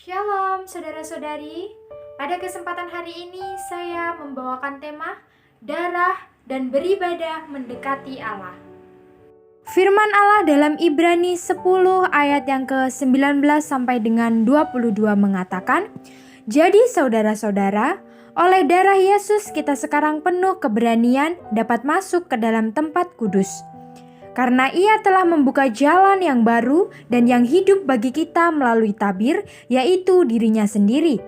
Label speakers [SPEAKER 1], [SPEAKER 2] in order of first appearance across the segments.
[SPEAKER 1] Shalom saudara-saudari, pada kesempatan hari ini saya membawakan tema darah dan beribadah mendekati Allah. Firman Allah dalam Ibrani 10 ayat yang ke-19 sampai dengan 22 mengatakan, "Jadi saudara-saudara, oleh darah Yesus kita sekarang penuh keberanian dapat masuk ke dalam tempat kudus. Karena ia telah membuka jalan yang baru dan yang hidup bagi kita melalui tabir, yaitu dirinya sendiri.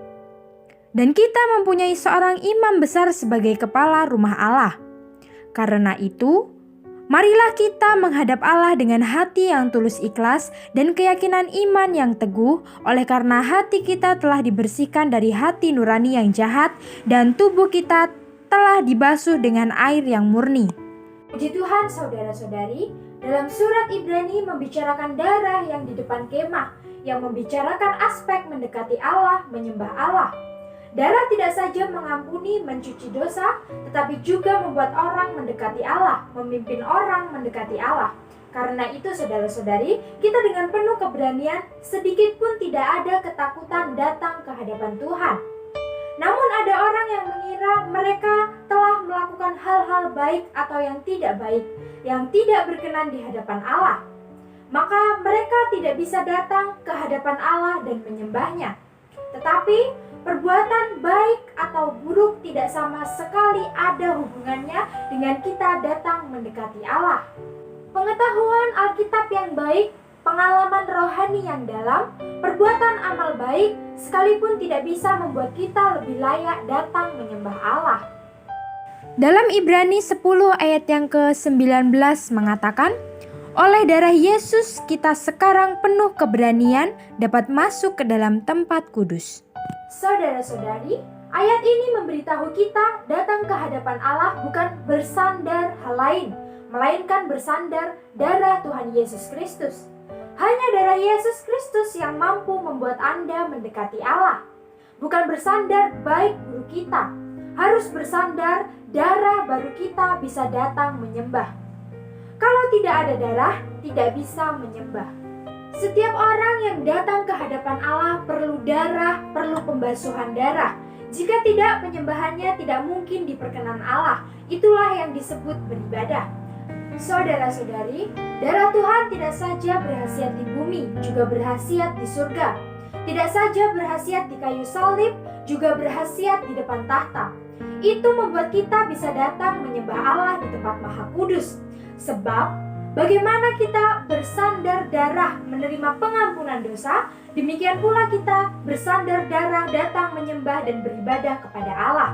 [SPEAKER 1] Dan kita mempunyai seorang imam besar sebagai kepala rumah Allah. Karena itu, marilah kita menghadap Allah dengan hati yang tulus ikhlas dan keyakinan iman yang teguh, oleh karena hati kita telah dibersihkan dari hati nurani yang jahat dan tubuh kita telah dibasuh dengan air yang murni." Puji Tuhan saudara-saudari, dalam surat Ibrani membicarakan darah yang di depan kemah, yang membicarakan aspek mendekati Allah, menyembah Allah. Darah tidak saja mengampuni, mencuci dosa, tetapi juga membuat orang mendekati Allah, memimpin orang mendekati Allah. Karena itu saudara-saudari, kita dengan penuh keberanian, sedikit pun tidak ada ketakutan datang ke hadapan Tuhan. Namun ada orang yang mengira mereka telah melakukan hal-hal baik atau yang tidak baik, yang tidak berkenan di hadapan Allah. Maka mereka tidak bisa datang ke hadapan Allah dan menyembahnya. Tetapi perbuatan baik atau buruk tidak sama sekali ada hubungannya dengan kita datang mendekati Allah. Pengetahuan Alkitab yang baik, pengalaman rohani yang dalam, perbuatan amal baik sekalipun tidak bisa membuat kita lebih layak datang menyembah Allah. Dalam Ibrani 10 ayat yang ke-19 mengatakan, "Oleh darah Yesus kita sekarang penuh keberanian dapat masuk ke dalam tempat kudus." Saudara-saudari, ayat ini memberitahu kita datang ke hadapan Allah bukan bersandar hal lain, melainkan bersandar darah Tuhan Yesus Kristus. Hanya darah Yesus Kristus yang mampu membuat Anda mendekati Allah. Bukan bersandar baik buruk kita, harus bersandar darah baru kita bisa datang menyembah. Kalau tidak ada darah, tidak bisa menyembah. Setiap orang yang datang ke hadapan Allah perlu darah, perlu pembasuhan darah. Jika tidak, penyembahannya tidak mungkin diperkenan Allah. Itulah yang disebut beribadah. Saudara-saudari, darah Tuhan tidak saja berhasiat di bumi, juga berhasiat di surga. Tidak saja berhasiat di kayu salib, juga berhasiat di depan tahta. Itu membuat kita bisa datang menyembah Allah di tempat Maha Kudus. Sebab, bagaimana kita bersandar darah menerima pengampunan dosa, demikian pula kita bersandar darah datang menyembah dan beribadah kepada Allah.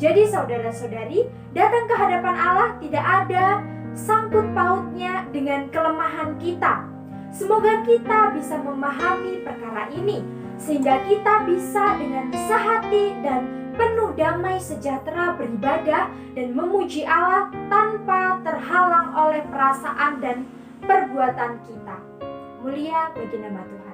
[SPEAKER 1] Jadi saudara-saudari, datang ke hadapan Allah tidak ada sangkut pautnya dengan kelemahan kita. Semoga kita bisa memahami perkara ini, sehingga kita bisa dengan sehati dan penuh damai sejahtera beribadah dan memuji Allah tanpa terhalang oleh perasaan dan perbuatan kita. Mulia bagi nama Tuhan.